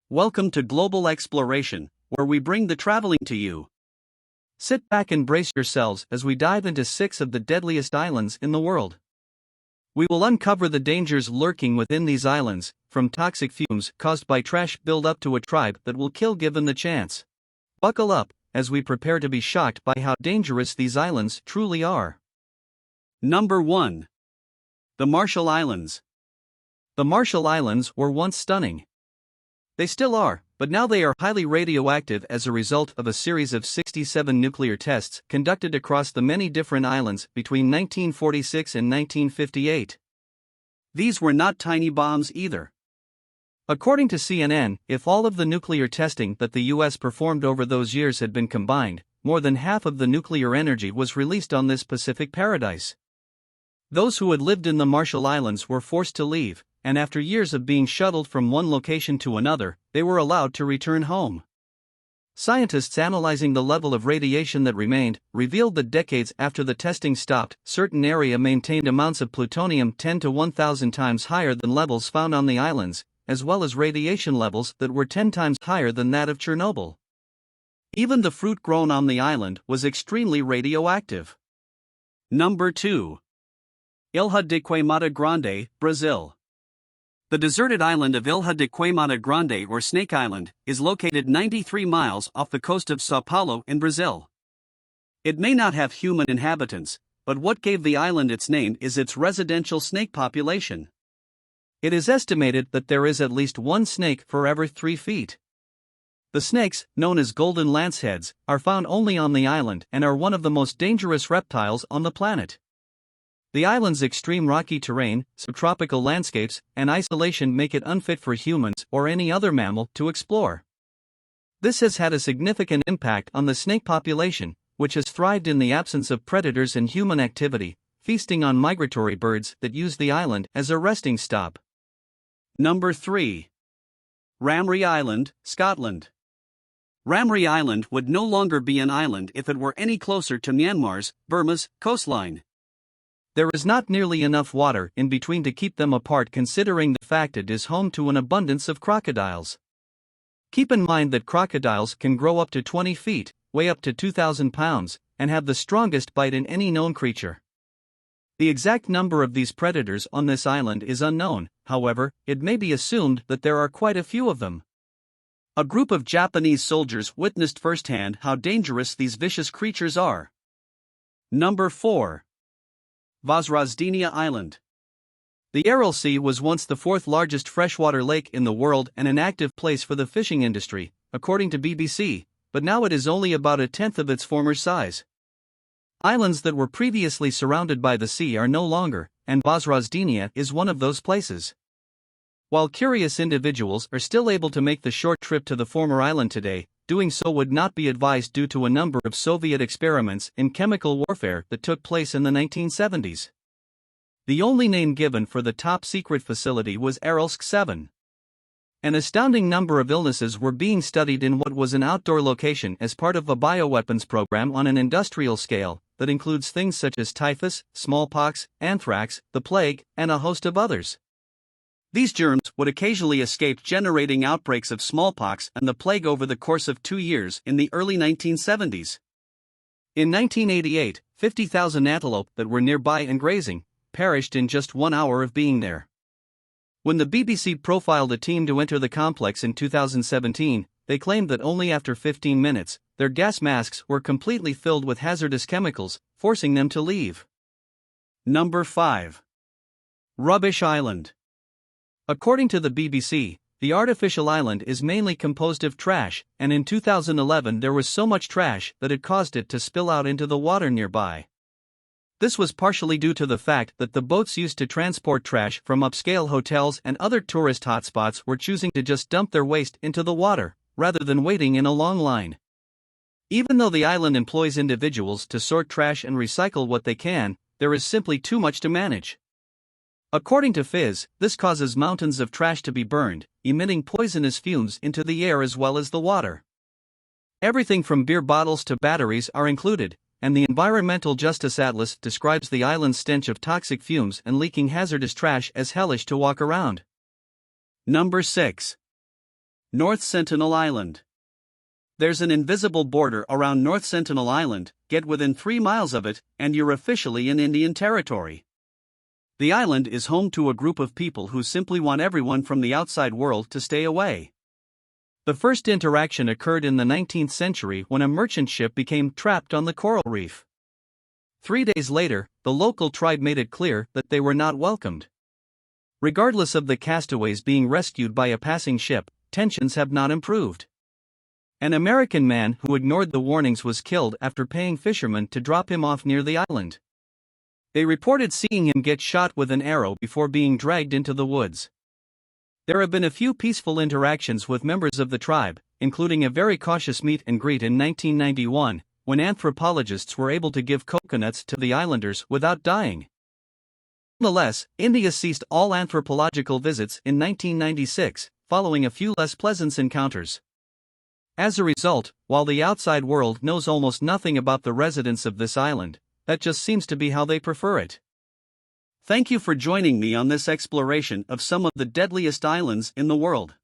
Welcome to Global Exploration, where we bring the traveling to you. Sit back and brace yourselves as we dive into 6 of the deadliest islands in the world. We will uncover the dangers lurking within these islands, from toxic fumes caused by trash buildup to a tribe that will kill given the chance. Buckle up, as we prepare to be shocked by how dangerous these islands truly are. Number 1. The Marshall Islands. The Marshall Islands were once stunning. They still are, but now they are highly radioactive as a result of a series of 67 nuclear tests conducted across the many different islands between 1946 and 1958. These were not tiny bombs either. According to CNN, if all of the nuclear testing that the US performed over those years had been combined, more than half of the nuclear energy was released on this Pacific paradise. Those who had lived in the Marshall Islands were forced to leave, and after years of being shuttled from one location to another, they were allowed to return home. Scientists analyzing the level of radiation that remained revealed that decades after the testing stopped, certain area maintained amounts of plutonium 10 to 1,000 times higher than levels found on the islands, as well as radiation levels that were 10 times higher than that of Chernobyl. Even the fruit grown on the island was extremely radioactive. Number 2. Ilha de Queimada Grande, Brazil. The deserted island of Ilha de Queimada Grande, or Snake Island, is located 93 miles off the coast of São Paulo in Brazil. It may not have human inhabitants, but what gave the island its name is its residential snake population. It is estimated that there is at least one snake for every 3 feet. The snakes, known as golden lanceheads, are found only on the island and are one of the most dangerous reptiles on the planet. The island's extreme rocky terrain, subtropical landscapes, and isolation make it unfit for humans or any other mammal to explore. This has had a significant impact on the snake population, which has thrived in the absence of predators and human activity, feasting on migratory birds that use the island as a resting stop. Number 3. Ramree Island, Scotland. Ramree Island would no longer be an island if it were any closer to Myanmar's, Burma's, coastline. There is not nearly enough water in between to keep them apart, considering the fact it is home to an abundance of crocodiles. Keep in mind that crocodiles can grow up to 20 feet, weigh up to 2,000 pounds, and have the strongest bite in any known creature. The exact number of these predators on this island is unknown, however, it may be assumed that there are quite a few of them. A group of Japanese soldiers witnessed firsthand how dangerous these vicious creatures are. Number 4. Vozrozhdenia Island. The Aral Sea was once the 4th largest freshwater lake in the world and an active place for the fishing industry, according to BBC, but now it is only about a tenth of its former size. Islands that were previously surrounded by the sea are no longer, and Vozrozhdenia is one of those places. While curious individuals are still able to make the short trip to the former island today, doing so would not be advised due to a number of Soviet experiments in chemical warfare that took place in the 1970s. The only name given for the top-secret facility was Aralsk 7. An astounding number of illnesses were being studied in what was an outdoor location as part of a bioweapons program on an industrial scale that includes things such as typhus, smallpox, anthrax, the plague, and a host of others. These germs would occasionally escape, generating outbreaks of smallpox and the plague over the course of 2 years in the early 1970s. In 1988, 50,000 antelope that were nearby and grazing perished in just 1 hour of being there. When the BBC profiled a team to enter the complex in 2017, they claimed that only after 15 minutes, their gas masks were completely filled with hazardous chemicals, forcing them to leave. Number 5. Rubbish Island. According to the BBC, the artificial island is mainly composed of trash, and in 2011 there was so much trash that it caused it to spill out into the water nearby. This was partially due to the fact that the boats used to transport trash from upscale hotels and other tourist hotspots were choosing to just dump their waste into the water, rather than waiting in a long line. Even though the island employs individuals to sort trash and recycle what they can, there is simply too much to manage. According to Fizz, this causes mountains of trash to be burned, emitting poisonous fumes into the air as well as the water. Everything from beer bottles to batteries are included, and the Environmental Justice Atlas describes the island's stench of toxic fumes and leaking hazardous trash as hellish to walk around. Number 6. North Sentinel Island. There's an invisible border around North Sentinel Island. Get within 3 miles of it, and you're officially in Indian territory. The island is home to a group of people who simply want everyone from the outside world to stay away. The first interaction occurred in the 19th century when a merchant ship became trapped on the coral reef. 3 days later, the local tribe made it clear that they were not welcomed. Regardless of the castaways being rescued by a passing ship, tensions have not improved. An American man who ignored the warnings was killed after paying fishermen to drop him off near the island. They reported seeing him get shot with an arrow before being dragged into the woods. There have been a few peaceful interactions with members of the tribe, including a very cautious meet and greet in 1991, when anthropologists were able to give coconuts to the islanders without dying. Nonetheless, India ceased all anthropological visits in 1996, following a few less pleasant encounters. As a result, while the outside world knows almost nothing about the residents of this island, that just seems to be how they prefer it. Thank you for joining me on this exploration of some of the deadliest islands in the world.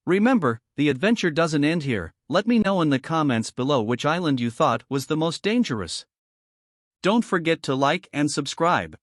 Remember, the adventure doesn't end here. Let me know in the comments below which island you thought was the most dangerous. Don't forget to like and subscribe.